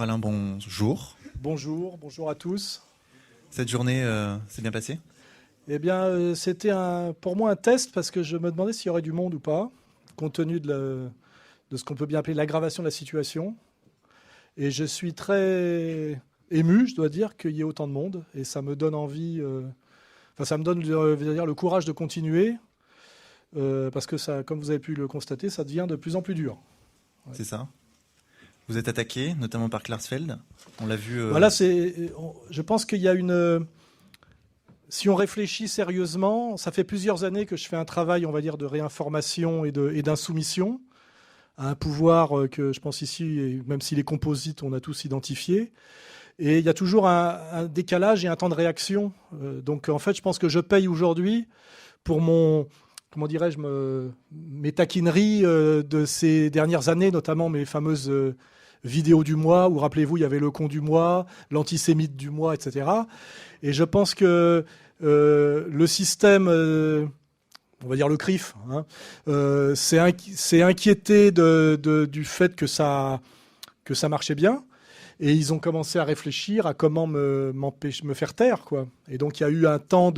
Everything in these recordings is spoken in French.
Alors Alain, bonjour. Bonjour à tous. Cette journée s'est bien passée ? Eh bien, c'était pour moi un test parce que je me demandais s'il y aurait du monde ou pas, compte tenu de ce qu'on peut bien appeler l'aggravation de la situation. Et je suis très ému, je dois dire, qu'il y ait autant de monde. Et ça me donne envie, ça me donne le courage de continuer. Parce que ça, comme vous avez pu le constater, ça devient de plus en plus dur. Ouais. C'est ça. Vous êtes attaqué, notamment par Klarsfeld. On l'a vu. Voilà, je pense qu'il y a une. Si on réfléchit sérieusement, ça fait plusieurs années que je fais un travail, on va dire, de réinformation et d'insoumission à un pouvoir que je pense ici, même s'il est composite, on a tous identifié. Et il y a toujours un décalage et un temps de réaction. Donc en fait, je pense que je paye aujourd'hui pour mes taquineries de ces dernières années, notamment mes fameuses vidéos du mois, où rappelez-vous, il y avait le con du mois, l'antisémite du mois, etc. Et je pense que le système, on va dire le CRIF, s'est inquiété du fait que ça marchait bien. Et ils ont commencé à réfléchir à comment me faire taire, quoi. Et donc il y a eu un temps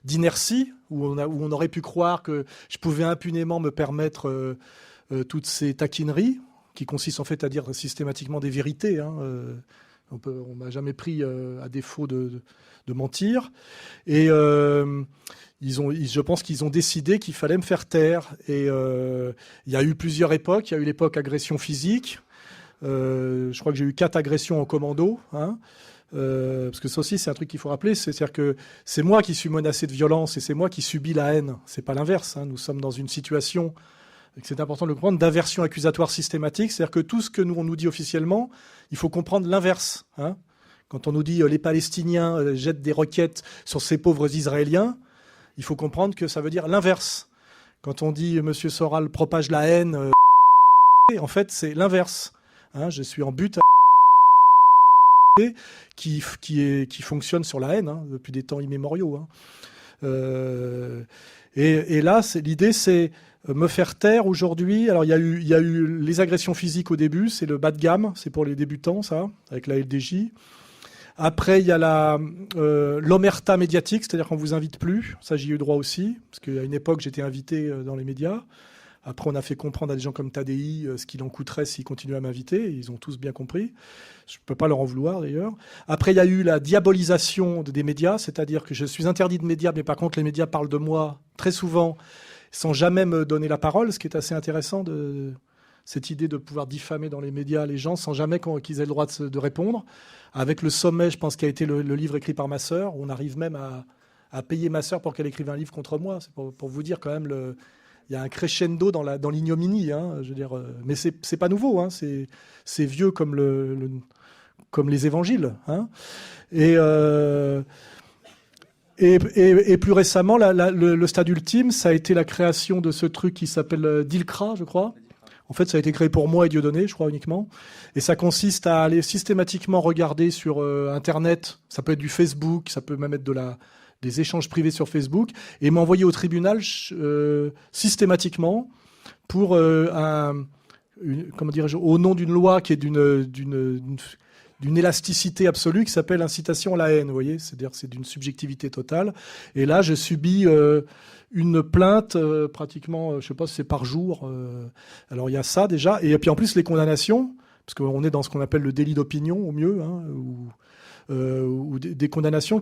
d'inertie où on aurait pu croire que je pouvais impunément me permettre toutes ces taquineries qui consistent en fait à dire systématiquement des vérités. On m'a jamais pris à défaut de mentir. Et je pense qu'ils ont décidé qu'il fallait me faire taire. Et il y a eu plusieurs époques. Il y a eu l'époque agression physique. Je crois que j'ai eu 4 agressions en commando. Parce que ça aussi, c'est un truc qu'il faut rappeler. C'est-à-dire que c'est moi qui suis menacé de violence et c'est moi qui subis la haine. C'est pas l'inverse. Nous sommes dans une situation, et c'est important de le comprendre, d'aversion accusatoire systématique. C'est-à-dire que tout ce que on nous dit officiellement, il faut comprendre l'inverse. Quand on nous dit les Palestiniens jettent des roquettes sur ces pauvres Israéliens, il faut comprendre que ça veut dire l'inverse. Quand on dit M. Soral propage la haine, en fait, c'est l'inverse. Je suis en but qui fonctionne sur la haine depuis des temps immémoriaux. Et là, l'idée, c'est me faire taire aujourd'hui. Alors, il y a eu les agressions physiques au début, c'est le bas de gamme, c'est pour les débutants, ça, avec la LDJ. Après, il y a l'omerta médiatique, c'est-à-dire qu'on ne vous invite plus. Ça, j'y ai eu droit aussi, parce qu'à une époque, j'étais invité dans les médias. Après, on a fait comprendre à des gens comme Tadei ce qu'il en coûterait s'ils continuaient à m'inviter. Ils ont tous bien compris. Je ne peux pas leur en vouloir, d'ailleurs. Après, il y a eu la diabolisation des médias, c'est-à-dire que je suis interdit de médias, mais par contre, les médias parlent de moi très souvent, sans jamais me donner la parole, ce qui est assez intéressant, cette idée de pouvoir diffamer dans les médias les gens, sans jamais qu'ils aient le droit de répondre. Avec le sommet, je pense, qui a été le livre écrit par ma sœur. On arrive même à payer ma sœur pour qu'elle écrive un livre contre moi. C'est pour vous dire quand même il y a un crescendo dans l'ignominie, je veux dire, mais c'est pas nouveau, c'est vieux comme comme les évangiles, Et plus récemment, le stade ultime, ça a été la création de ce truc qui s'appelle DILCRA, je crois. En fait, ça a été créé pour moi et Dieudonné, je crois, uniquement. Et ça consiste à aller systématiquement regarder sur Internet, ça peut être du Facebook, ça peut même être des échanges privés sur Facebook, et m'envoyer au tribunal systématiquement pour au nom d'une loi qui est d'une élasticité absolue qui s'appelle incitation à la haine, vous voyez, c'est-à-dire c'est d'une subjectivité totale. Et là, je subis une plainte pratiquement, je sais pas si c'est par jour. Alors il y a ça déjà, et puis en plus les condamnations, parce qu'on est dans ce qu'on appelle le délit d'opinion au mieux, ou des condamnations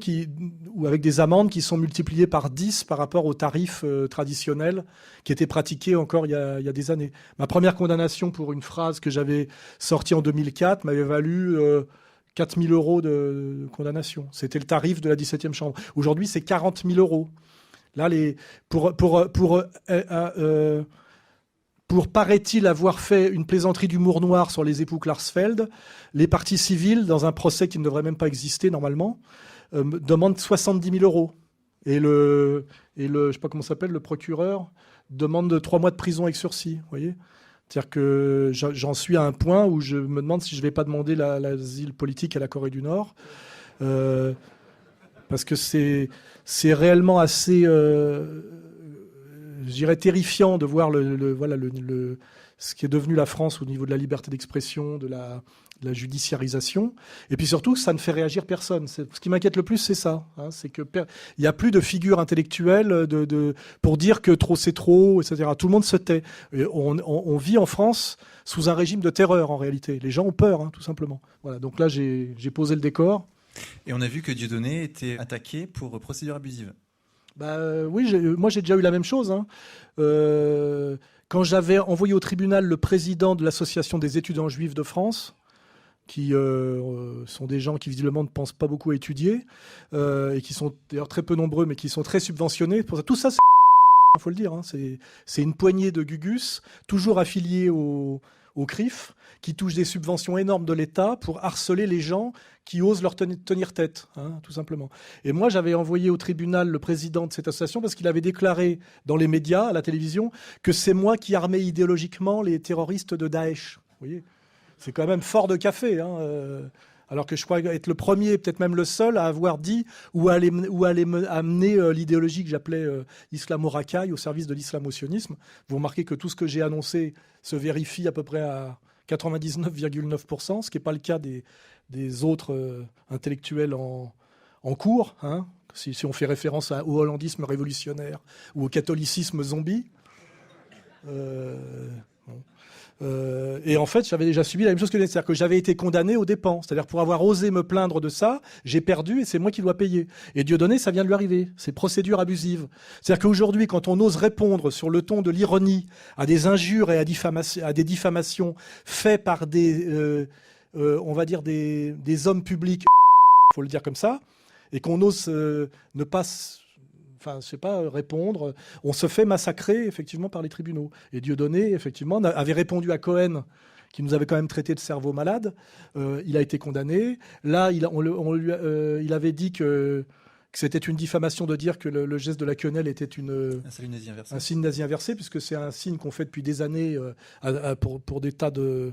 ou avec des amendes qui sont multipliées par 10 par rapport aux tarifs traditionnels qui étaient pratiqués encore il y a des années. Ma première condamnation pour une phrase que j'avais sortie en 2004 m'avait valu 4 000 € de condamnation. C'était le tarif de la 17e chambre. Aujourd'hui, c'est 40 000 €. Là, pour paraît-il avoir fait une plaisanterie d'humour noir sur les époux Klarsfeld, les parties civiles, dans un procès qui ne devrait même pas exister normalement, demandent 70 000 €. Et je sais pas comment ça s'appelle, le procureur demande 3 mois de prison avec sursis. Vous voyez ? C'est-à-dire que j'en suis à un point où je me demande si je ne vais pas demander l'asile politique à la Corée du Nord. Parce que c'est réellement assez... je dirais, terrifiant de voir ce qui est devenu la France au niveau de la liberté d'expression, de la judiciarisation. Et puis surtout, ça ne fait réagir personne. Ce qui m'inquiète le plus, c'est ça. Hein, c'est qu'il n'y a plus de figure intellectuelle pour dire que trop c'est trop, etc. Tout le monde se tait. Et on vit en France sous un régime de terreur, en réalité. Les gens ont peur, hein, tout simplement. Voilà, donc là, j'ai posé le décor. Et on a vu que Dieudonné était attaqué pour procédure abusive. Oui, moi j'ai déjà eu la même chose. Hein. Quand j'avais envoyé au tribunal le président de l'association des étudiants juifs de France, qui sont des gens qui visiblement ne pensent pas beaucoup à étudier, et qui sont d'ailleurs très peu nombreux, mais qui sont très subventionnés. Pour ça, tout ça, il faut le dire, hein, c'est une poignée de gugus, toujours affiliés au CRIF, qui touchent des subventions énormes de l'État pour harceler les gens qui osent leur tenir tête, hein, tout simplement. Et moi, j'avais envoyé au tribunal le président de cette association parce qu'il avait déclaré dans les médias, à la télévision, que c'est moi qui armais idéologiquement les terroristes de Daesh. Vous voyez, c'est quand même fort de café, hein, alors que je crois être le premier, peut-être même le seul, à avoir dit ou à amener l'idéologie que j'appelais islamo-racaille au service de l'islamo-sionisme. Vous remarquez que tout ce que j'ai annoncé se vérifie à peu près à 99,9%, ce qui n'est pas le cas des autres intellectuels en cours, hein, si on fait référence au hollandisme révolutionnaire ou au catholicisme zombie. Et en fait, j'avais déjà subi la même chose que lui. C'est-à-dire que j'avais été condamné aux dépens. C'est-à-dire pour avoir osé me plaindre de ça, j'ai perdu et c'est moi qui dois payer. Et Dieudonné, ça vient de lui arriver. C'est procédure abusive. C'est-à-dire qu'aujourd'hui, quand on ose répondre sur le ton de l'ironie à des injures et à des diffamations faites par on va dire des hommes publics, il faut le dire comme ça, et qu'on ose ne pas... Enfin, je sais pas, répondre. On se fait massacrer, effectivement, par les tribunaux. Et Dieudonné, effectivement, avait répondu à Cohen, qui nous avait quand même traité de cerveau malade. Il a été condamné. Là, il avait dit que c'était une diffamation de dire que le geste de la quenelle était un signe nazi inversé, puisque c'est un signe qu'on fait depuis des années pour des tas de...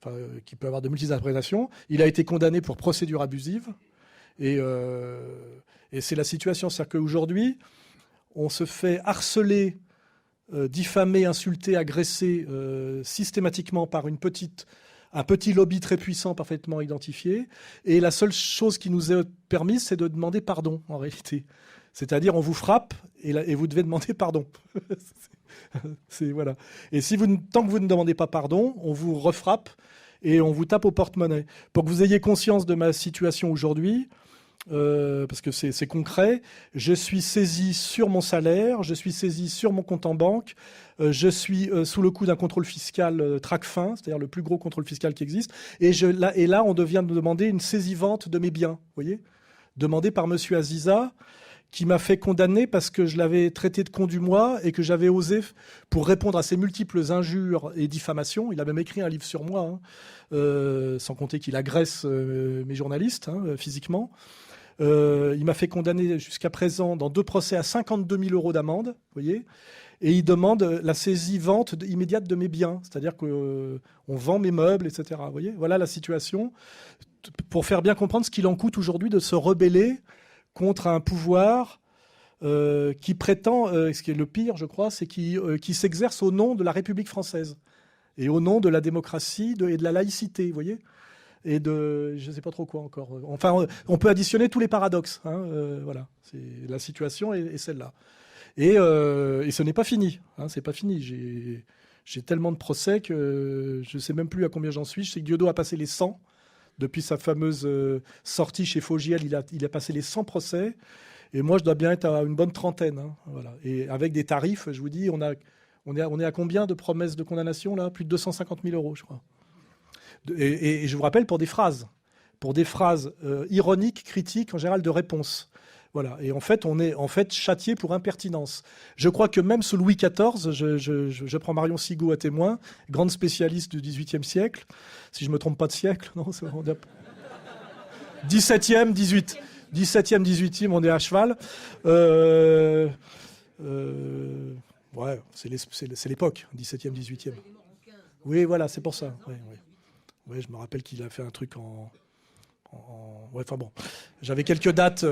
Enfin, qui peut avoir de multiples interprétations. Il a été condamné pour procédure abusive. Et c'est la situation. C'est-à-dire qu'aujourd'hui, on se fait harceler, diffamer, insulter, agresser systématiquement par un petit lobby très puissant, parfaitement identifié. Et la seule chose qui nous est permise, c'est de demander pardon, en réalité. C'est-à-dire, on vous frappe et vous devez demander pardon. Voilà. Et tant que vous ne demandez pas pardon, on vous refrappe et on vous tape au porte-monnaie. Pour que vous ayez conscience de ma situation aujourd'hui, parce que c'est concret, je suis saisi sur mon salaire, je suis saisi sur mon compte en banque, je suis sous le coup d'un contrôle fiscal Tracfin, c'est-à-dire le plus gros contrôle fiscal qui existe, et là on vient de demander une saisie-vente de mes biens, vous voyez, demandé par monsieur Aziza, qui m'a fait condamner parce que je l'avais traité de con du mois et que j'avais osé, pour répondre à ses multiples injures et diffamations, il a même écrit un livre sur moi, hein, sans compter qu'il agresse mes journalistes, hein, physiquement. Il m'a fait condamner jusqu'à présent dans 2 procès à 52 000 € d'amende, vous voyez, et il demande la saisie-vente immédiate de mes biens, c'est-à-dire qu'on vend mes meubles, etc. Vous voyez, voilà la situation, pour faire bien comprendre ce qu'il en coûte aujourd'hui de se rebeller contre un pouvoir qui prétend, ce qui est le pire, je crois, c'est qui s'exerce au nom de la République française et au nom de la démocratie et de la laïcité, vous voyez, et de je ne sais pas trop quoi encore. Enfin, on peut additionner tous les paradoxes. Hein, voilà, la situation est celle-là. Et ce n'est pas fini. Hein, c'est pas fini. J'ai tellement de procès que je ne sais même plus à combien j'en suis. Je sais que Dieudo a passé les 100. Depuis sa fameuse sortie chez Fogiel, il a passé les 100 procès. Et moi, je dois bien être à une bonne trentaine. Hein, voilà. Et avec des tarifs, je vous dis, on est à combien de promesses de condamnation là? Plus de 250 000 €, je crois. Et je vous rappelle pour des phrases ironiques, critiques, en général de réponse. Voilà. Et en fait, on est châtié pour impertinence. Je crois que même sous Louis XIV, je prends Marion Sigaud à témoin, grande spécialiste du XVIIIe siècle, si je ne me trompe pas de siècle, non, c'est 17e, 18e, on est à cheval. Ouais, c'est l'époque, 17e, 18e. Oui, voilà, c'est pour ça. Ouais, je me rappelle qu'il a fait un truc ouais, enfin bon, j'avais quelques dates.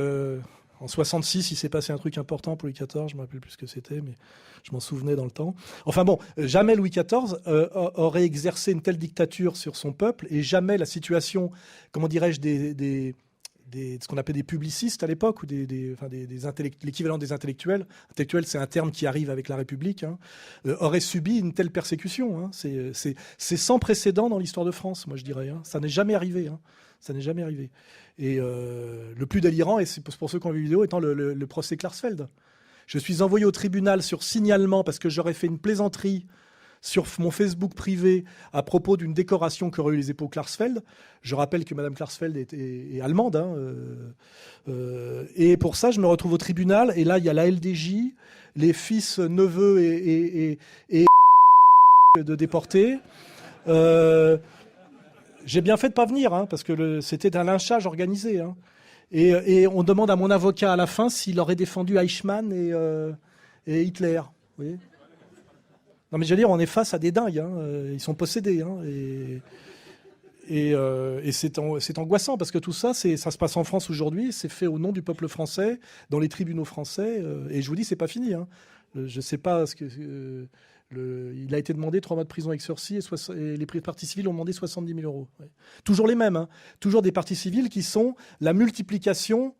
En 66, il s'est passé un truc important pour Louis XIV, je ne me rappelle plus ce que c'était, mais je m'en souvenais dans le temps. Enfin bon, jamais Louis XIV aurait exercé une telle dictature sur son peuple, et jamais la situation, comment dirais-je, ce qu'on appelait des publicistes à l'époque, ou l'équivalent des intellectuels. Intellectuel, c'est un terme qui arrive avec la République, hein, aurait subi une telle persécution. Hein. C'est sans précédent dans l'histoire de France, moi je dirais. Hein. Ça n'est jamais arrivé. Hein. Ça n'est jamais arrivé. Et le plus délirant, et c'est pour ceux qui ont vu la vidéo, étant le procès Klarsfeld. Je suis envoyé au tribunal sur signalement parce que j'aurais fait une plaisanterie sur mon Facebook privé à propos d'une décoration qu'auraient eu les époux Klarsfeld. Je rappelle que Madame Klarsfeld est allemande. Hein, et pour ça, je me retrouve au tribunal. Et là, il y a la LDJ, les fils, neveux et de déportés. J'ai bien fait de pas venir, hein, parce que c'était un lynchage organisé. Hein. Et on demande à mon avocat à la fin s'il aurait défendu Eichmann et Hitler. Vous voyez ? Non, mais je veux dire, on est face à des dingues. Hein. Ils sont possédés. Hein, et c'est angoissant parce que tout ça, ça se passe en France aujourd'hui. C'est fait au nom du peuple français, dans les tribunaux français. Et je vous dis, c'est pas fini. Hein. Je sais pas ce que. Il a été demandé 3 mois de prison avec sursis et les parties civiles ont demandé 70 000 euros. Ouais. Toujours les mêmes. Hein. Toujours des parties civiles qui sont la multiplication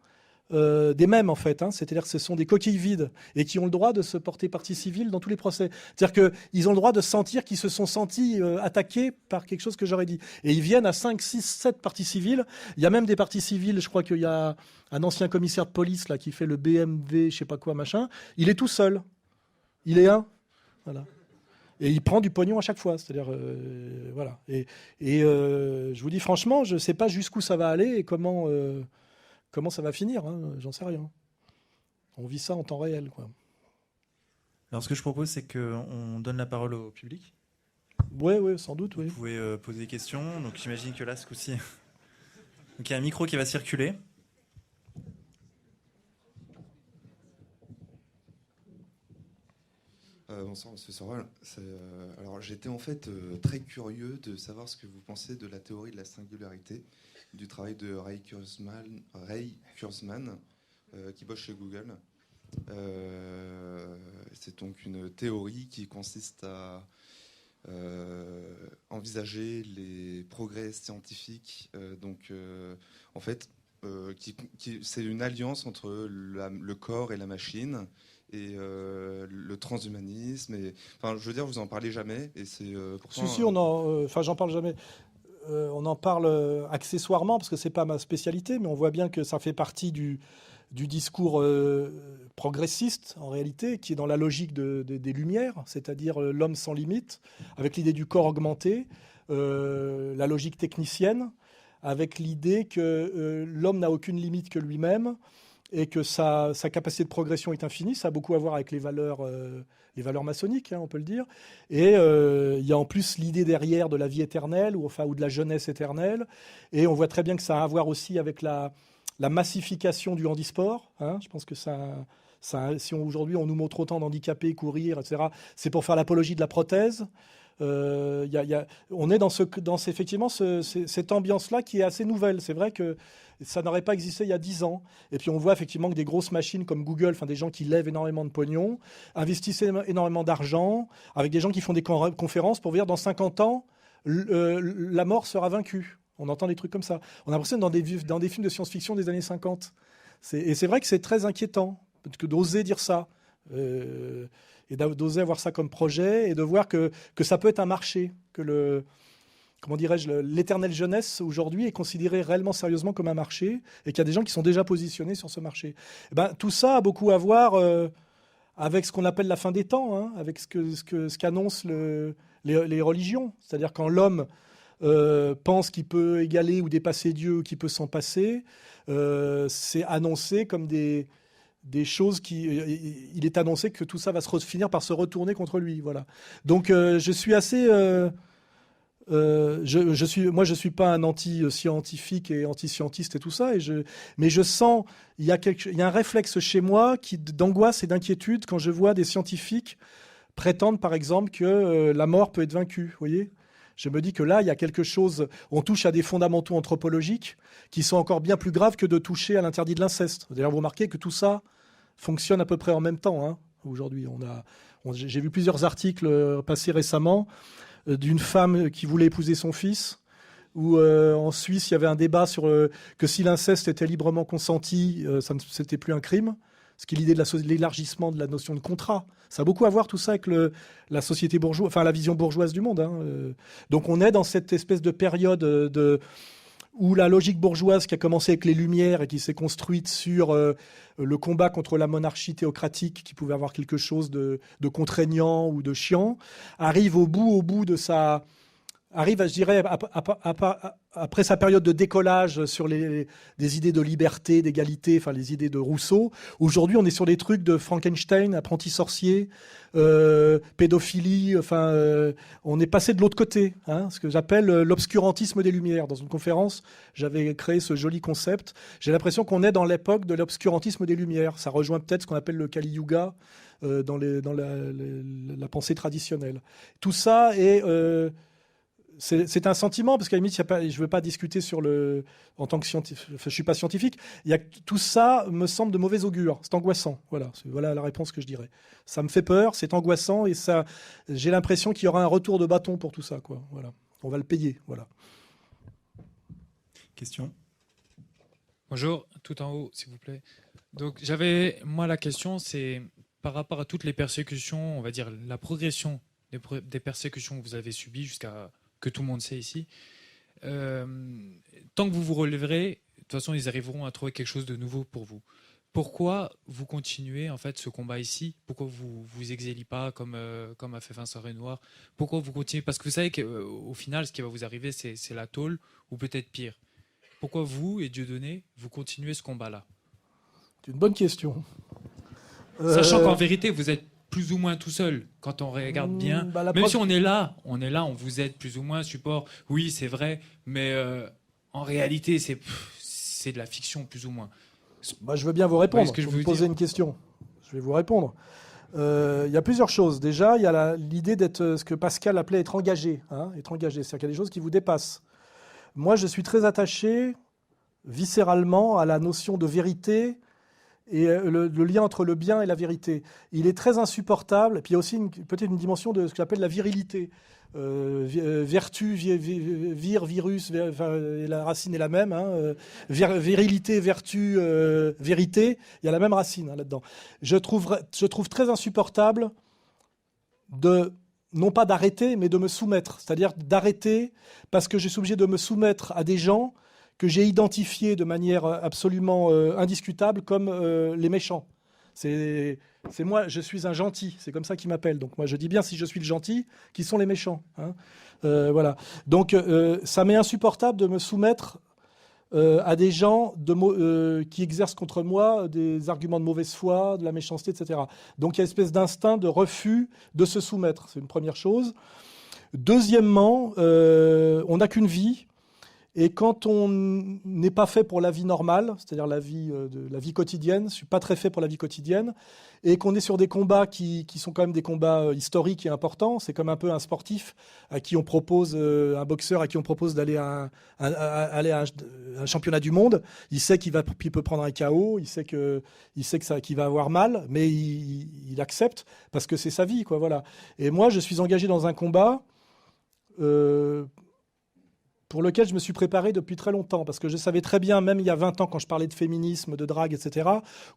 des mêmes, en fait. Hein. C'est-à-dire que ce sont des coquilles vides et qui ont le droit de se porter partie civile dans tous les procès. C'est-à-dire qu'ils ont le droit de sentir qu'ils se sont sentis attaqués par quelque chose que j'aurais dit. Et ils viennent à 5, 6, 7 parties civiles. Il y a même des parties civiles, je crois qu'il y a un ancien commissaire de police là, qui fait le BMW, je sais pas quoi, machin. Il est tout seul. Il est un. Voilà. Et il prend du pognon à chaque fois. C'est-à-dire, voilà. Et je vous dis franchement, je ne sais pas jusqu'où ça va aller et comment ça va finir. Hein. J'en sais rien. On vit ça en temps réel, quoi. Alors, ce que je propose, c'est qu'on donne la parole au public. Oui, sans doute. Vous pouvez poser des questions. Donc, j'imagine que là, ce coup-ci... Donc, il y a un micro qui va circuler. Bonsoir, Monsieur Sorel. Alors, j'étais en fait très curieux de savoir ce que vous pensez de la théorie de la singularité, du travail de Ray Kurzman, qui bosse chez Google. C'est donc une théorie qui consiste à envisager les progrès scientifiques. En fait, c'est une alliance entre le corps et la machine. Et le transhumanisme. Enfin, je veux dire, vous en parlez jamais. Et c'est pourtant. Si, j'en parle jamais. On en parle accessoirement parce que c'est pas ma spécialité, mais on voit bien que ça fait partie du discours progressiste en réalité, qui est dans la logique des Lumières, c'est-à-dire l'homme sans limite, avec l'idée du corps augmenté, la logique technicienne, avec l'idée que l'homme n'a aucune limite que lui-même. Et que sa capacité de progression est infinie. Ça a beaucoup à voir avec les valeurs maçonniques, hein, on peut le dire. Et il y a en plus l'idée derrière de la vie éternelle ou de la jeunesse éternelle. Et on voit très bien que ça a à voir aussi avec la massification du handisport. Hein. Je pense que si aujourd'hui on nous montre autant d'handicapés courir, etc., c'est pour faire l'apologie de la prothèse. On est effectivement cette ambiance-là qui est assez nouvelle. C'est vrai que ça n'aurait pas existé il y a 10 ans. Et puis on voit effectivement que des grosses machines comme Google, enfin des gens qui lèvent énormément de pognon, investissent énormément d'argent, avec des gens qui font des conférences pour dire dans 50 ans, la mort sera vaincue. On entend des trucs comme ça. On a l'impression dans des films de science-fiction des années 50. Et c'est vrai que c'est très inquiétant d'oser dire ça. Et d'oser avoir ça comme projet et de voir que ça peut être un marché, que l'éternelle jeunesse aujourd'hui est considérée réellement sérieusement comme un marché et qu'il y a des gens qui sont déjà positionnés sur ce marché. Et tout ça a beaucoup à voir avec ce qu'on appelle la fin des temps, hein, avec ce qu'annoncent les religions. C'est-à-dire quand l'homme pense qu'il peut égaler ou dépasser Dieu ou qu'il peut s'en passer, c'est annoncé comme des choses il est annoncé que tout ça va finir par se retourner contre lui, voilà. Donc je suis assez, je suis pas un anti-scientifique et anti-scientiste et tout ça, mais je sens il y a un réflexe chez moi d'angoisse et d'inquiétude quand je vois des scientifiques prétendre par exemple que la mort peut être vaincue, vous voyez. Je me dis que là, il y a quelque chose, on touche à des fondamentaux anthropologiques qui sont encore bien plus graves que de toucher à l'interdit de l'inceste. D'ailleurs, vous remarquez que tout ça fonctionne à peu près en même temps. Hein. Aujourd'hui, j'ai vu plusieurs articles passer récemment d'une femme qui voulait épouser son fils, où en Suisse, il y avait un débat sur que si l'inceste était librement consenti, c'était plus un crime. Ce qui est l'idée de l'élargissement de la notion de contrat. Ça a beaucoup à voir tout ça avec la société bourgeoise, enfin la vision bourgeoise du monde. Hein. Donc on est dans cette espèce de période où la logique bourgeoise qui a commencé avec les Lumières et qui s'est construite sur le combat contre la monarchie théocratique qui pouvait avoir quelque chose de contraignant ou de chiant, arrive au bout de sa... arrive, je dirais, après sa période de décollage sur des idées de liberté, d'égalité, enfin les idées de Rousseau. Aujourd'hui, on est sur des trucs de Frankenstein, apprenti sorcier, pédophilie. On est passé de l'autre côté, hein, ce que j'appelle l'obscurantisme des Lumières. Dans une conférence, j'avais créé ce joli concept. J'ai l'impression qu'on est dans l'époque de l'obscurantisme des Lumières. Ça rejoint peut-être ce qu'on appelle le Kali Yuga dans la pensée traditionnelle. Tout ça est... c'est un sentiment, parce qu'à la limite, je ne veux pas discuter en tant que scientifique, je ne suis pas scientifique. Tout ça me semble de mauvais augure. C'est angoissant. Voilà la réponse que je dirais. Ça me fait peur, c'est angoissant, et j'ai l'impression qu'il y aura un retour de bâton pour tout ça. Voilà. On va le payer. Voilà. Question. Bonjour, tout en haut, s'il vous plaît. Donc, moi, la question, c'est par rapport à toutes les persécutions, on va dire la progression des persécutions que vous avez subies jusqu'à... que tout le monde sait ici, tant que vous vous relèverez, de toute façon, ils arriveront à trouver quelque chose de nouveau pour vous. Pourquoi vous continuez en fait ce combat ici? Pourquoi vous exiliez pas comme a fait Vincent Renoir? Pourquoi vous continuez? Parce que vous savez qu'au final, ce qui va vous arriver, c'est la tôle, ou peut-être pire. Pourquoi vous et Dieudonné, vous continuez ce combat-là? C'est une bonne question. Sachant qu'en vérité, vous êtes plus ou moins tout seul, quand on regarde bien. Même si on est là, on vous aide plus ou moins, support. Oui, c'est vrai, mais en réalité, c'est de la fiction, plus ou moins. Je veux bien vous répondre. Je vous poser une question. Je vais vous répondre. Il y a plusieurs choses. Déjà, il y a l'idée d'être ce que Pascal appelait être engagé. Hein, être engagé, c'est-à-dire qu'il y a des choses qui vous dépassent. Moi, je suis très attaché, viscéralement, à la notion de vérité et le lien entre le bien et la vérité. Il est très insupportable. Et puis il y a aussi peut-être une dimension de ce que j'appelle la virilité. Vertu, virus, la racine est la même. Hein, virilité, vertu, vérité, il y a la même racine hein, là-dedans. Je trouve très insupportable non pas d'arrêter, mais de me soumettre. C'est-à-dire d'arrêter parce que je suis obligé de me soumettre à des gens que j'ai identifiés de manière absolument indiscutable comme les méchants. C'est moi, je suis un gentil, c'est comme ça qu'ils m'appellent. Donc moi, je dis bien si je suis le gentil, qui sont les méchants. Hein. Voilà. Donc ça m'est insupportable de me soumettre à des gens qui exercent contre moi des arguments de mauvaise foi, de la méchanceté, etc. Donc il y a une espèce d'instinct de refus de se soumettre. C'est une première chose. Deuxièmement, on n'a qu'une vie. Et quand on n'est pas fait pour la vie normale, c'est-à-dire la vie quotidienne, je ne suis pas très fait pour la vie quotidienne, et qu'on est sur des combats qui sont quand même des combats historiques et importants, c'est comme un peu un sportif à qui on propose, un boxeur à qui on propose d'aller à un championnat du monde, il sait qu'il peut prendre un KO, il sait qu'il va avoir mal, mais il accepte parce que c'est sa vie, quoi, voilà. Et moi, je suis engagé dans un combat pour lequel je me suis préparé depuis très longtemps, parce que je savais très bien, même il y a 20 ans, quand je parlais de féminisme, de drague, etc.,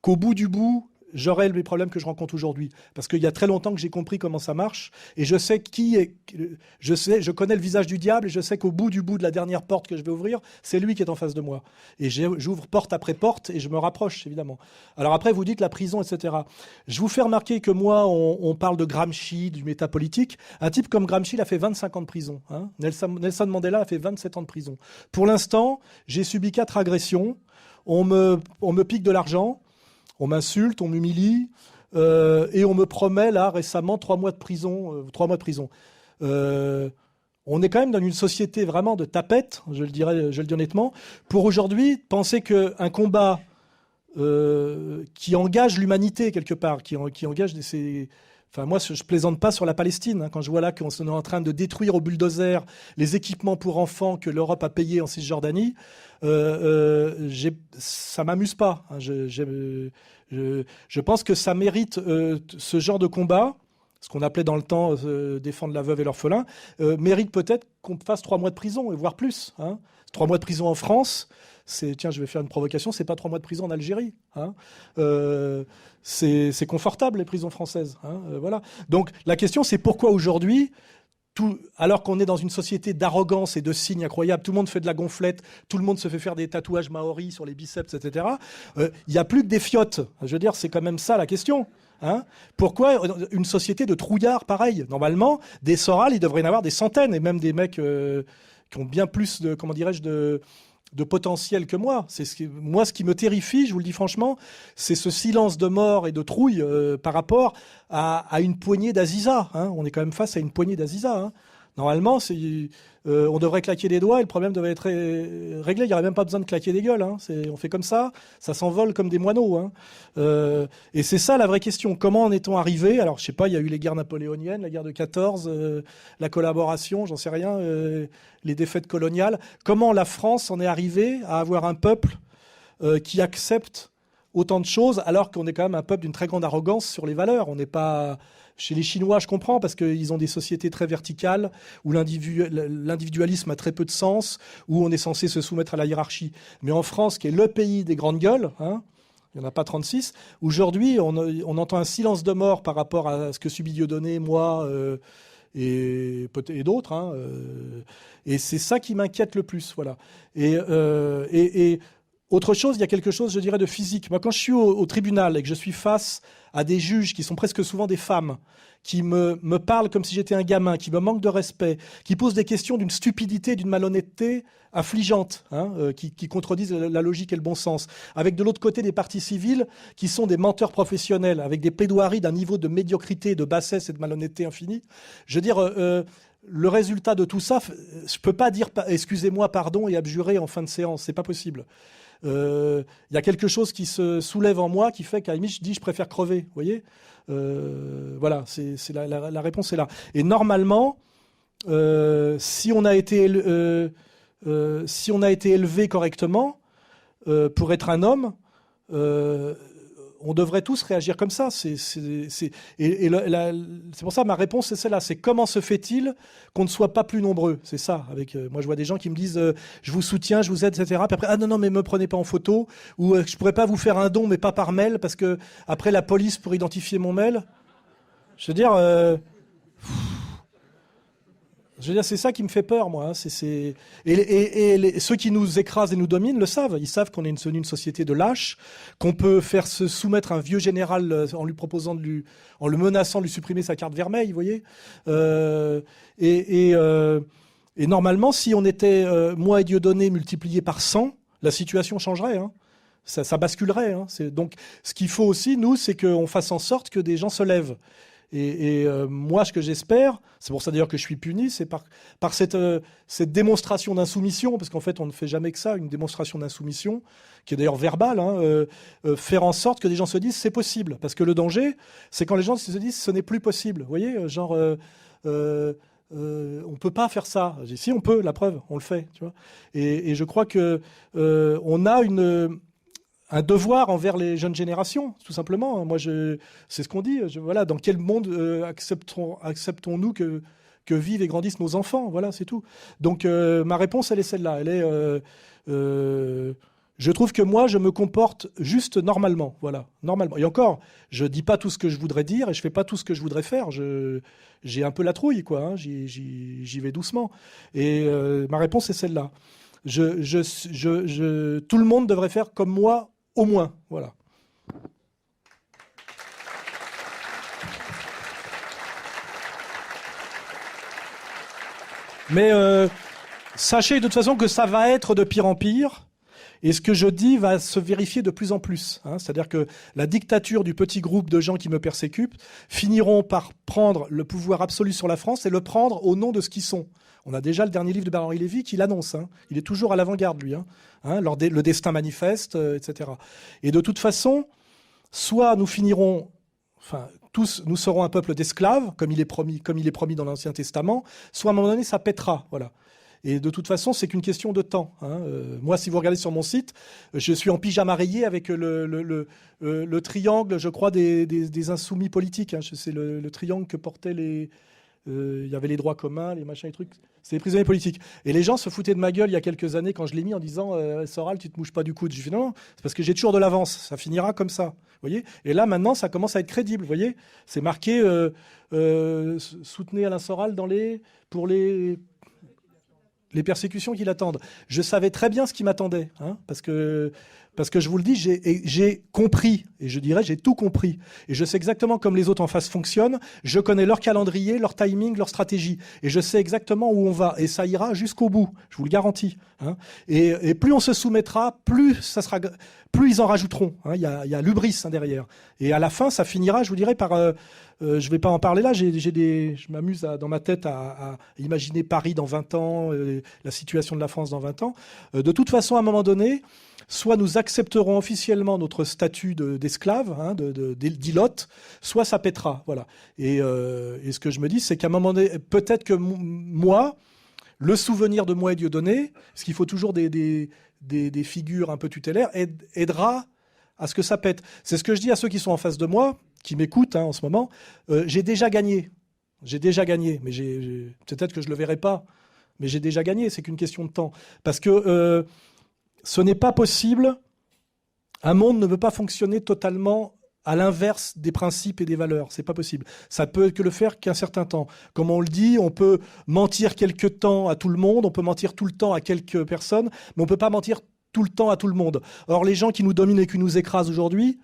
qu'au bout du bout, j'aurais les problèmes que je rencontre aujourd'hui. Parce qu'il y a très longtemps que j'ai compris comment ça marche, et je sais je connais le visage du diable, et je sais qu'au bout de la dernière porte que je vais ouvrir, c'est lui qui est en face de moi. Et j'ouvre porte après porte, et je me rapproche, évidemment. Alors après, vous dites la prison, etc. Je vous fais remarquer que moi, on parle de Gramsci, du métapolitique. Un type comme Gramsci, il a fait 25 ans de prison. Hein. Nelson Mandela a fait 27 ans de prison. Pour l'instant, j'ai subi 4 agressions. On me pique de l'argent. On m'insulte, on m'humilie, et on me promet, là, récemment, 3 mois de prison. On est quand même dans une société vraiment de tapettes, je le dis honnêtement. Pour aujourd'hui, penser qu'un combat qui engage l'humanité, quelque part, qui engage Enfin, moi, je plaisante pas sur la Palestine. Quand je vois là qu'on est en train de détruire au bulldozer les équipements pour enfants que l'Europe a payés en Cisjordanie, ça m'amuse pas. Je pense que ça mérite ce genre de combat, ce qu'on appelait dans le temps défendre la veuve et l'orphelin, mérite peut-être qu'on fasse 3 mois de prison, et voire plus. 3 mois de prison en France, tiens, je vais faire une provocation, c'est pas 3 mois de prison en Algérie. C'est confortable, les prisons françaises. Voilà. Donc la question, c'est pourquoi aujourd'hui, alors qu'on est dans une société d'arrogance et de signes incroyables, tout le monde fait de la gonflette, tout le monde se fait faire des tatouages maoris sur les biceps, etc. Il n'y a plus que des fiottes. Je veux dire, c'est quand même ça la question. Pourquoi une société de trouillards pareil? Normalement, des Soral, il devrait y en avoir des centaines, et même des mecs qui ont bien plus de, comment dirais-je, de potentiel que moi. Moi, ce qui me terrifie, je vous le dis franchement, c'est ce silence de mort et de trouille par rapport à une poignée d'Aziza. On est quand même face à une poignée d'Aziza. Normalement, on devrait claquer des doigts et le problème devrait être réglé. Il n'y aurait même pas besoin de claquer des gueules. On fait comme ça s'envole comme des moineaux. Et c'est ça la vraie question. Comment en est-on arrivé? Alors, je sais pas, il y a eu les guerres napoléoniennes, la guerre de 14, la collaboration, j'en sais rien, les défaites coloniales. Comment la France en est arrivée à avoir un peuple qui accepte autant de choses alors qu'on est quand même un peuple d'une très grande arrogance sur les valeurs? On n'est pas... Chez les Chinois, je comprends, parce qu'ils ont des sociétés très verticales, où l'individualisme a très peu de sens, où on est censé se soumettre à la hiérarchie. Mais en France, qui est le pays des grandes gueules, il n'y en a pas 36, aujourd'hui, on entend un silence de mort par rapport à ce que subit Dieudonné, moi, et d'autres. Et c'est ça qui m'inquiète le plus. Voilà. Et autre chose, il y a quelque chose, je dirais, de physique. Moi, quand je suis au tribunal et que je suis face à des juges qui sont presque souvent des femmes, qui me parlent comme si j'étais un gamin, qui me manquent de respect, qui posent des questions d'une stupidité, d'une malhonnêteté affligeante, qui contredisent la logique et le bon sens, avec de l'autre côté des parties civiles qui sont des menteurs professionnels, avec des plaidoiries d'un niveau de médiocrité, de bassesse et de malhonnêteté infinie. Je veux dire... le résultat de tout ça, je peux pas dire excusez-moi, pardon et abjurer en fin de séance, c'est pas possible. Il y a quelque chose qui se soulève en moi qui fait qu'à la limite je dis je préfère crever, vous voyez. Voilà, c'est la réponse est là. Et normalement, si on a été élevé correctement pour être un homme, on devrait tous réagir comme ça. C'est pour ça ma réponse c'est celle-là. C'est comment se fait-il qu'on ne soit pas plus nombreux? C'est ça. Moi je vois des gens qui me disent je vous soutiens, je vous aide, etc. Puis après ah non mais me prenez pas en photo, ou je pourrais pas vous faire un don mais pas par mail parce que après la police pour identifier mon mail. Je veux dire. C'est ça qui me fait peur, moi. Et ceux qui nous écrasent et nous dominent le savent. Ils savent qu'on est une société de lâches, qu'on peut faire se soumettre un vieux général en lui proposant en le menaçant de lui supprimer sa carte vermeille, vous voyez. Et normalement, si on était moi et Dieudonné multipliés par 100, la situation changerait. Ça basculerait. Donc, ce qu'il faut aussi, nous, c'est qu'on fasse en sorte que des gens se lèvent. Et moi, ce que j'espère, c'est pour ça d'ailleurs que je suis puni, c'est par cette démonstration d'insoumission, parce qu'en fait, on ne fait jamais que ça, une démonstration d'insoumission, qui est d'ailleurs verbale, faire en sorte que des gens se disent c'est possible. Parce que le danger, c'est quand les gens se disent ce n'est plus possible. Vous voyez, on peut pas faire ça. J'ai dit, si, on peut, la preuve, on le fait. Tu vois. Et je crois que on a un devoir envers les jeunes générations, tout simplement. Moi, c'est ce qu'on dit. Voilà, dans quel monde acceptons-nous que vivent et grandissent nos enfants? Voilà, c'est tout. Donc, ma réponse, elle est celle-là. Je trouve que moi, je me comporte juste normalement. Voilà, normalement. Et encore, je dis pas tout ce que je voudrais dire et je fais pas tout ce que je voudrais faire. J'ai un peu la trouille, quoi. J'y vais doucement. Et ma réponse est celle-là. Tout le monde devrait faire comme moi. Au moins, voilà. Mais sachez de toute façon que ça va être de pire en pire. Et ce que je dis va se vérifier de plus en plus. C'est-à-dire que la dictature du petit groupe de gens qui me persécutent finiront par prendre le pouvoir absolu sur la France et le prendre au nom de ce qu'ils sont. On a déjà le dernier livre de Bernard-Henri Lévy qui l'annonce. Il est toujours à l'avant-garde, lui. Le destin manifeste, etc. Et de toute façon, soit nous finirons tous, nous serons un peuple d'esclaves, comme il est promis dans l'Ancien Testament, soit à un moment donné, ça pètera. Voilà. Et de toute façon, c'est qu'une question de temps. Moi, si vous regardez sur mon site, je suis en pyjama rayé avec le triangle, je crois, des insoumis politiques. C'est le triangle que portaient les... Il y avait les droits communs, les machins, les trucs. C'est les prisonniers politiques. Et les gens se foutaient de ma gueule il y a quelques années quand je l'ai mis en disant Soral, tu te mouches pas du coude. Je dis non, c'est parce que j'ai toujours de l'avance. Ça finira comme ça. Voyez. Et là, maintenant, ça commence à être crédible. Voyez. C'est marqué soutenez Alain Soral pour les persécutions qui l'attendent. Je savais très bien ce qui m'attendait, parce que je vous le dis, j'ai compris, et je dirais j'ai tout compris. Et je sais exactement comme les autres en face fonctionnent, je connais leur calendrier, leur timing, leur stratégie. Et je sais exactement où on va. Et ça ira jusqu'au bout, je vous le garantis. Et plus on se soumettra, plus ils en rajouteront. Il y a l'hubris derrière. Et à la fin, ça finira, je vous dirais, par... je ne vais pas en parler là, je m'amuse dans ma tête à imaginer Paris dans 20 ans, la situation de la France dans 20 ans. De toute façon, à un moment donné, soit nous accepterons officiellement notre statut d'esclave, d'ilote, soit ça pètera. Voilà. Et ce que je me dis, c'est qu'à un moment donné, peut-être que moi, le souvenir de moi et Dieudonné, parce qu'il faut toujours des figures un peu tutélaires, aidera à ce que ça pète. C'est ce que je dis à ceux qui sont en face de moi, qui m'écoutent en ce moment. J'ai déjà gagné. Mais peut-être que je ne le verrai pas. Mais j'ai déjà gagné. C'est qu'une question de temps. Parce que ce n'est pas possible. Un monde ne peut pas fonctionner totalement à l'inverse des principes et des valeurs. C'est pas possible. Ça peut que le faire qu'un certain temps. Comme on le dit, on peut mentir quelque temps à tout le monde, on peut mentir tout le temps à quelques personnes, mais on peut pas mentir tout le temps à tout le monde. Or, les gens qui nous dominent et qui nous écrasent aujourd'hui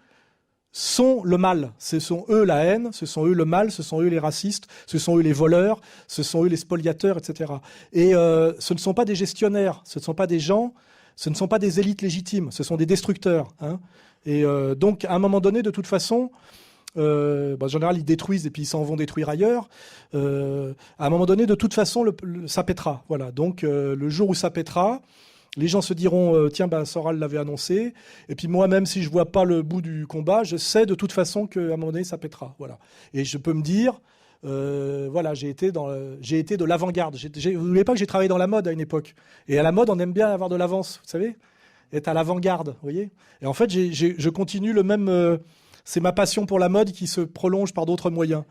sont le mal. Ce sont eux la haine, ce sont eux le mal, ce sont eux les racistes, ce sont eux les voleurs, ce sont eux les spoliateurs, etc. Et ce ne sont pas des gestionnaires, ce ne sont pas des gens, ce ne sont pas des élites légitimes, ce sont des destructeurs. Et donc, à un moment donné, de toute façon, en général, ils détruisent et puis ils s'en vont détruire ailleurs. À un moment donné, de toute façon, ça pètera. Voilà. Donc, le jour où ça pètera, les gens se diront tiens, Soral l'avait annoncé. Et puis moi, même si je vois pas le bout du combat, je sais de toute façon qu'à un moment donné, ça pètera. Voilà. Et je peux me dire, voilà, j'ai été de l'avant-garde. Vous n'oubliez pas que j'ai travaillé dans la mode à une époque. Et à la mode, on aime bien avoir de l'avance, vous savez, être à l'avant-garde, vous voyez. Et en fait, je continue le même. C'est ma passion pour la mode qui se prolonge par d'autres moyens.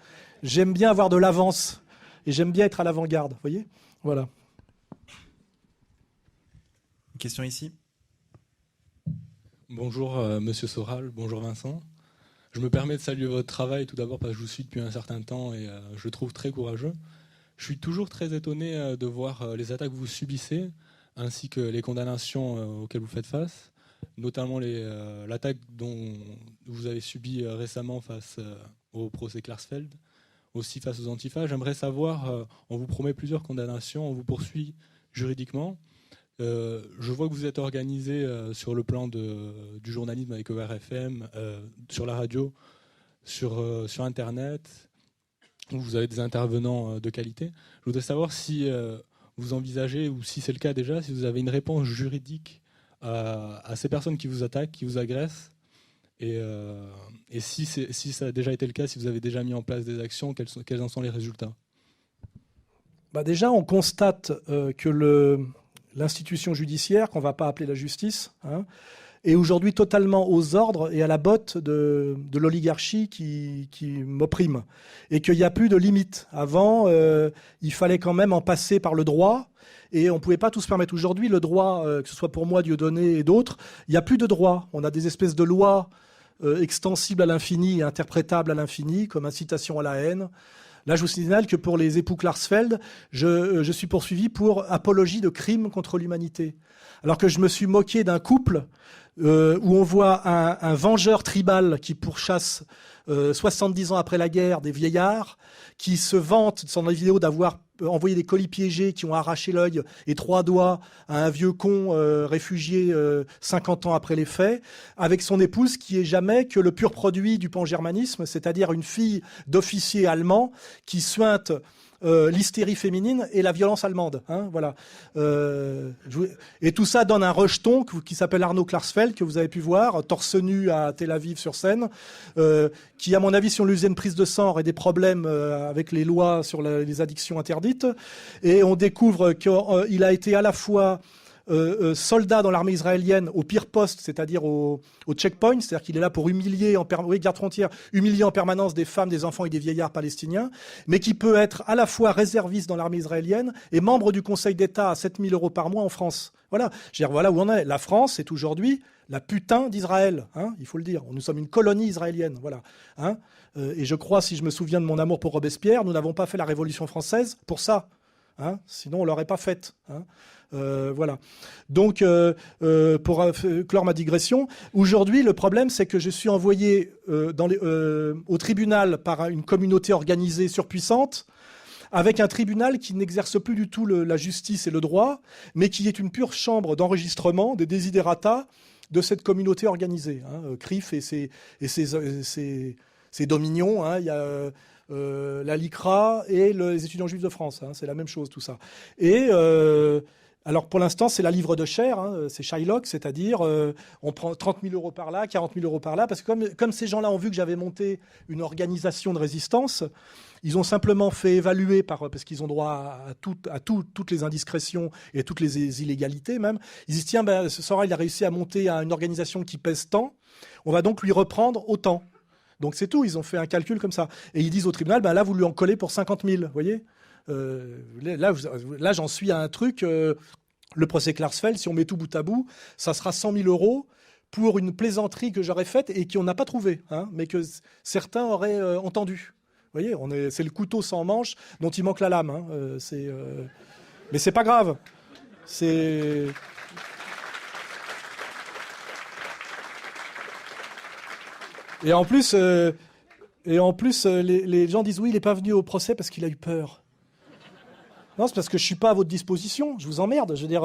J'aime bien avoir de l'avance et j'aime bien être à l'avant-garde, vous voyez. Voilà. Une question ici. Bonjour Monsieur Soral, bonjour Vincent. Je me permets de saluer votre travail tout d'abord parce que je vous suis depuis un certain temps et je le trouve très courageux. Je suis toujours très étonné de voir les attaques que vous subissez ainsi que les condamnations auxquelles vous faites face, notamment l'attaque dont vous avez subi récemment face au procès Klarsfeld, aussi face aux Antifas. J'aimerais savoir, on vous promet plusieurs condamnations, on vous poursuit juridiquement. Je vois que vous êtes organisé sur le plan du journalisme avec ERFM, sur la radio, sur Internet, où vous avez des intervenants de qualité. Je voudrais savoir si vous envisagez, ou si c'est le cas déjà, si vous avez une réponse juridique à ces personnes qui vous attaquent, qui vous agressent, et si ça a déjà été le cas, si vous avez déjà mis en place des actions, quels en sont les résultats ? Déjà, on constate que l'institution judiciaire, qu'on ne va pas appeler la justice, est aujourd'hui totalement aux ordres et à la botte de l'oligarchie qui m'opprime. Et qu'il n'y a plus de limite. Avant, il fallait quand même en passer par le droit. Et on ne pouvait pas tout se permettre. Aujourd'hui, le droit, que ce soit pour moi, Dieudonné et d'autres, il n'y a plus de droit. On a des espèces de lois extensibles à l'infini et interprétables à l'infini, comme incitation à la haine. Là, je vous signale que pour les époux Klarsfeld, je suis poursuivi pour apologie de crimes contre l'humanité. Alors que je me suis moqué d'un couple où on voit un vengeur tribal qui pourchasse 70 ans après la guerre des vieillards, qui se vante dans les vidéos d'avoir envoyé des colis piégés qui ont arraché l'œil et 3 doigts à un vieux con réfugié 50 ans après les faits, avec son épouse qui est jamais que le pur produit du pangermanisme, c'est-à-dire une fille d'officier allemand qui suinte l'hystérie féminine et la violence allemande. Hein, voilà. Et tout ça donne un rejeton qui s'appelle Arnaud Klarsfeld, que vous avez pu voir, torse nu à Tel Aviv sur Seine, qui, à mon avis, si on lui faisait une prise de sang, aurait des problèmes avec les lois sur les addictions interdites. Et on découvre qu'il a été à la fois soldat dans l'armée israélienne au pire poste, c'est-à-dire au checkpoint, c'est-à-dire qu'il est là pour humilier garde frontière, humilier en permanence des femmes, des enfants et des vieillards palestiniens, mais qui peut être à la fois réserviste dans l'armée israélienne et membre du Conseil d'État à 7 000 € par mois en France. Voilà, je veux dire, voilà où on est. La France est aujourd'hui la putain d'Israël, hein, il faut le dire. Nous sommes une colonie israélienne, voilà. Hein, et je crois, si je me souviens de mon amour pour Robespierre, nous n'avons pas fait la Révolution française pour ça. Hein, sinon, on l'aurait pas faite. Hein. Voilà. Donc, pour clore ma digression, aujourd'hui, le problème, c'est que je suis envoyé au tribunal par une communauté organisée surpuissante, avec un tribunal qui n'exerce plus du tout la justice et le droit, mais qui est une pure chambre d'enregistrement des desiderata de cette communauté organisée. Hein. CRIF et ses dominions. Hein. Il y a la LICRA et les étudiants juifs de France. Hein. C'est la même chose, tout ça. Et alors, pour l'instant, c'est la livre de chair, hein, c'est Shylock, c'est-à-dire on prend 30 000 € par là, 40 000 € par là, parce que comme ces gens-là ont vu que j'avais monté une organisation de résistance, ils ont simplement fait évaluer, parce qu'ils ont droit à toutes les indiscrétions et toutes les illégalités même, ils disent, tiens, ben, Soral, il a réussi à monter une organisation qui pèse tant, on va donc lui reprendre autant. Donc c'est tout, ils ont fait un calcul comme ça. Et ils disent au tribunal, ben là, vous lui en collez pour 50 000, vous voyez. Là, j'en suis à un truc. Le procès Klarsfeld, si on met tout bout à bout, ça sera 100 000 € pour une plaisanterie que j'aurais faite et qu'on n'a pas trouvée, hein, mais que certains auraient entendu. Vous voyez, c'est le couteau sans manche dont il manque la lame. Hein, mais c'est pas grave. Et en plus, les gens disent oui, il n'est pas venu au procès parce qu'il a eu peur. Non, c'est parce que je suis pas à votre disposition. Je vous emmerde. Je veux dire,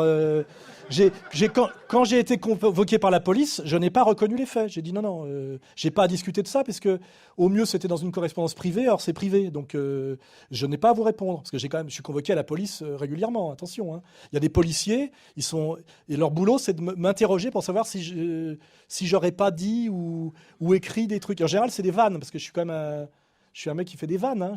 quand j'ai été convoqué par la police, je n'ai pas reconnu les faits. J'ai dit non, j'ai pas à discuter de ça parce que au mieux c'était dans une correspondance privée. Alors c'est privé, donc je n'ai pas à vous répondre parce que je suis convoqué à la police régulièrement. Attention, hein. Il y a des policiers, et leur boulot c'est de m'interroger pour savoir si j'aurais pas dit ou écrit des trucs. En général, c'est des vannes parce que je suis quand même je suis un mec qui fait des vannes. Hein.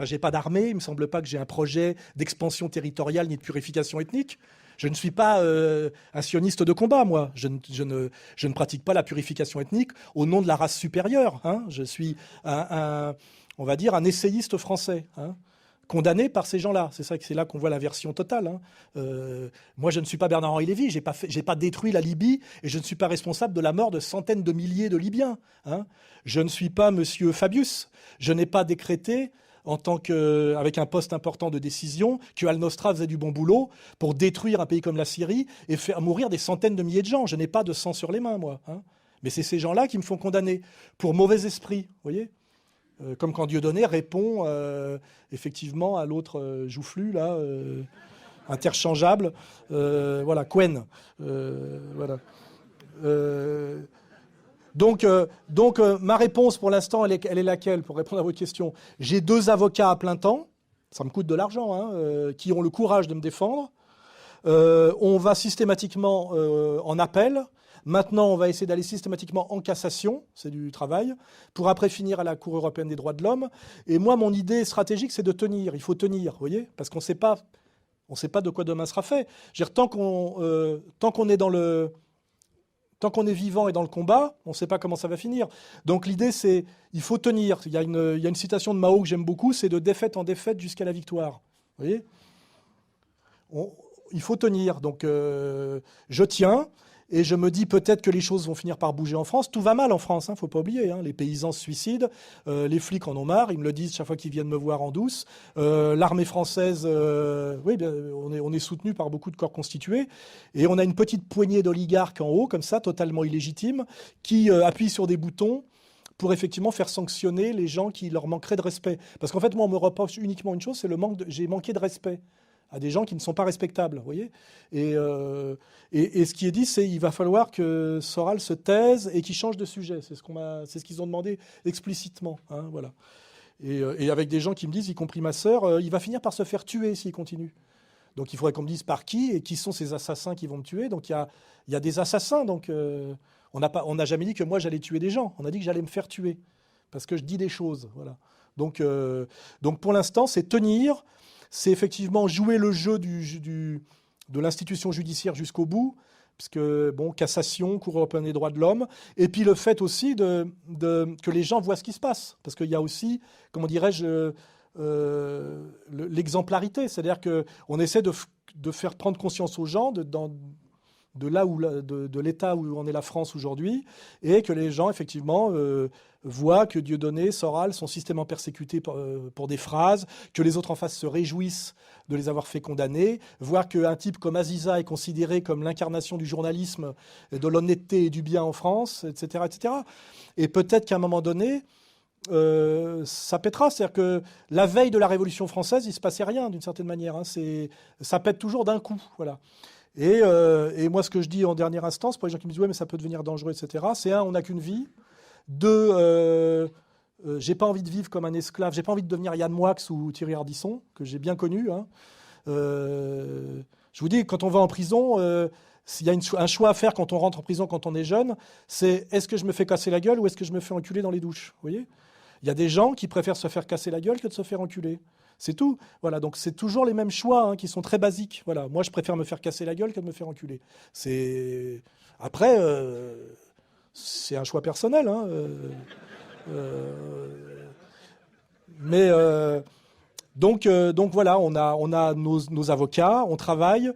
J'ai pas d'armée. Il me semble pas que j'ai un projet d'expansion territoriale ni de purification ethnique. Je ne suis pas un sioniste de combat, moi. Je ne pratique pas la purification ethnique au nom de la race supérieure. Hein. Je suis on va dire, un essayiste français. Hein. Condamné par ces gens-là. C'est là qu'on voit la version totale. Hein. Moi, je ne suis pas Bernard-Henri Lévy, j'ai pas détruit la Libye et je ne suis pas responsable de la mort de centaines de milliers de Libyens. Hein. Je ne suis pas Monsieur Fabius. Je n'ai pas décrété, avec un poste important de décision, que Al-Nosra faisait du bon boulot pour détruire un pays comme la Syrie et faire mourir des centaines de milliers de gens. Je n'ai pas de sang sur les mains, moi. Hein. Mais c'est ces gens-là qui me font condamner pour mauvais esprit, vous voyez. Comme quand Dieudonné répond effectivement à l'autre joufflu, là, interchangeable. Voilà, Quen. Voilà. Donc, ma réponse pour l'instant, elle est laquelle, pour répondre à votre question? J'ai 2 avocats à plein temps, ça me coûte de l'argent, hein, qui ont le courage de me défendre. On va systématiquement en appel. Maintenant, on va essayer d'aller systématiquement en cassation, c'est du travail, pour après finir à la Cour européenne des droits de l'homme. Et moi, mon idée stratégique, c'est de tenir. Il faut tenir, vous voyez, parce qu'on ne sait pas de quoi demain sera fait. Je veux dire, tant qu'on est vivant et dans le combat, on ne sait pas comment ça va finir. Donc l'idée, c'est il faut tenir. Il y a une citation de Mao que j'aime beaucoup, c'est de défaite en défaite jusqu'à la victoire. Vous voyez, il faut tenir. Donc je tiens. Et je me dis peut-être que les choses vont finir par bouger en France. Tout va mal en France, hein, faut pas oublier. Hein. Les paysans se suicident, les flics en ont marre, ils me le disent chaque fois qu'ils viennent me voir en douce. L'armée française, oui, bien, on est soutenu par beaucoup de corps constitués. Et on a une petite poignée d'oligarques en haut, comme ça, totalement illégitimes, qui appuient sur des boutons pour effectivement faire sanctionner les gens qui leur manqueraient de respect. Parce qu'en fait, moi, on me reproche uniquement une chose, c'est j'ai manqué de respect à des gens qui ne sont pas respectables, vous voyez. Et ce qui est dit, c'est qu'il va falloir que Soral se taise et qu'il change de sujet. C'est ce qu'ils ont demandé explicitement. Hein, voilà. Et avec des gens qui me disent, y compris ma sœur, il va finir par se faire tuer s'il continue. Donc il faudrait qu'on me dise par qui et qui sont ces assassins qui vont me tuer. Donc il y a des assassins. Donc on n'a jamais dit que moi j'allais tuer des gens. On a dit que j'allais me faire tuer parce que je dis des choses. Voilà. Donc pour l'instant, c'est tenir, c'est effectivement jouer le jeu de l'institution judiciaire jusqu'au bout, puisque bon, cassation, Cour européenne des droits de l'homme, et puis le fait aussi que les gens voient ce qui se passe, parce qu'il y a aussi, comment dirais-je, l'exemplarité, c'est-à-dire qu'on essaie de faire prendre conscience aux gens de l'état où en est la France aujourd'hui, et que les gens, effectivement, voient que Dieudonné, Soral sont systématiquement persécutés pour des phrases, que les autres en face se réjouissent de les avoir fait condamner, voir qu'un type comme Aziza est considéré comme l'incarnation du journalisme, de l'honnêteté et du bien en France, etc. etc. Et peut-être qu'à un moment donné, ça pètera. C'est-à-dire que la veille de la Révolution française, il ne se passait rien d'une certaine manière. Hein. Ça pète toujours d'un coup. Voilà. Et moi, ce que je dis en dernière instance, pour les gens qui me disent « ouais, mais ça peut devenir dangereux, etc. », c'est on n'a qu'une vie. Deux, j'ai pas envie de vivre comme un esclave. J'ai pas envie de devenir Yann Moix ou Thierry Ardisson, que j'ai bien connu. Hein. Je vous dis, quand on va en prison, s'il y a un choix à faire quand on rentre en prison, quand on est jeune, c'est est-ce que je me fais casser la gueule ou est-ce que je me fais enculer dans les douches, vous voyez ? Il y a des gens qui préfèrent se faire casser la gueule que de se faire enculer. C'est tout. Voilà, donc c'est toujours les mêmes choix qui sont très basiques. Voilà, moi je préfère me faire casser la gueule que de me faire enculer. Après, c'est un choix personnel. Hein, mais donc voilà, on a nos avocats, on travaille.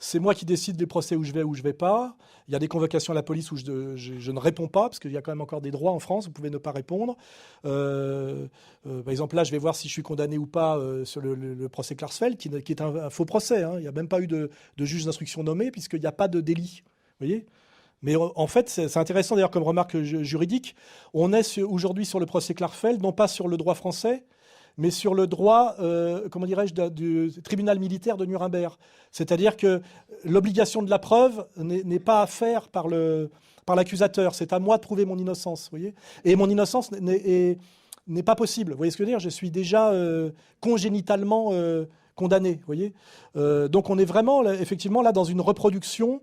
C'est moi qui décide des procès où je vais pas. Il y a des convocations à la police où je ne réponds pas, parce qu'il y a quand même encore des droits en France, vous pouvez ne pas répondre. Par exemple, là, je vais voir si je suis condamné ou pas sur le procès Klarsfeld, qui est un faux procès. Hein. Il n'y a même pas eu de juge d'instruction nommé, puisqu'il n'y a pas de délit. Vous voyez ? Mais en fait, c'est intéressant d'ailleurs comme remarque juridique. On est aujourd'hui sur le procès Klarsfeld, non pas sur le droit français, mais sur le droit, comment dirais-je, du tribunal militaire de Nuremberg. C'est-à-dire que l'obligation de la preuve n'est pas à faire par l'accusateur. C'est à moi de prouver mon innocence, vous voyez. Et mon innocence n'est pas possible. Vous voyez ce que je veux dire ? Je suis déjà congénitalement condamné, vous voyez. Donc on est vraiment, là, effectivement, là dans une reproduction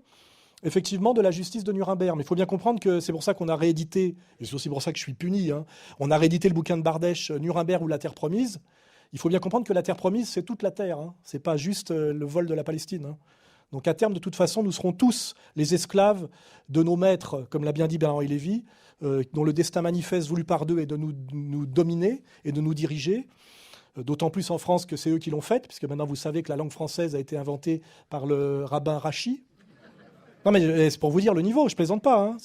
effectivement de la justice de Nuremberg. Mais il faut bien comprendre que c'est pour ça qu'on a réédité, et c'est aussi pour ça que je suis puni, hein, on a réédité le bouquin de Bardèche, Nuremberg ou la terre promise. Il faut bien comprendre que la terre promise, c'est toute la terre, hein. C'est pas juste le vol de la Palestine. Hein. Donc à terme, de toute façon, nous serons tous les esclaves de nos maîtres, comme l'a bien dit Bernard-Henri Lévy, dont le destin manifeste voulu par Dieu est de nous dominer et de nous diriger. D'autant plus en France que c'est eux qui l'ont fait, puisque maintenant vous savez que la langue française a été inventée par le rabbin Rachi. Non mais c'est pour vous dire le niveau, je plaisante pas. Hein.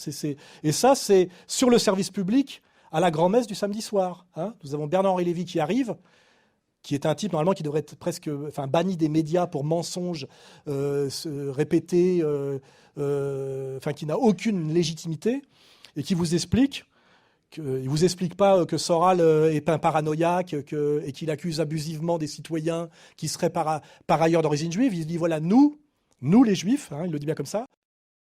Et ça, c'est sur le service public à la grand-messe du samedi soir. Hein. Nous avons Bernard-Henri Lévy qui arrive, qui est un type normalement qui devrait être presque banni des médias pour mensonges répétés, qui n'a aucune légitimité, et qui vous explique il ne vous explique pas que Soral est un paranoïaque et qu'il accuse abusivement des citoyens qui seraient par ailleurs d'origine juive. Il dit voilà, nous les juifs, hein, il le dit bien comme ça,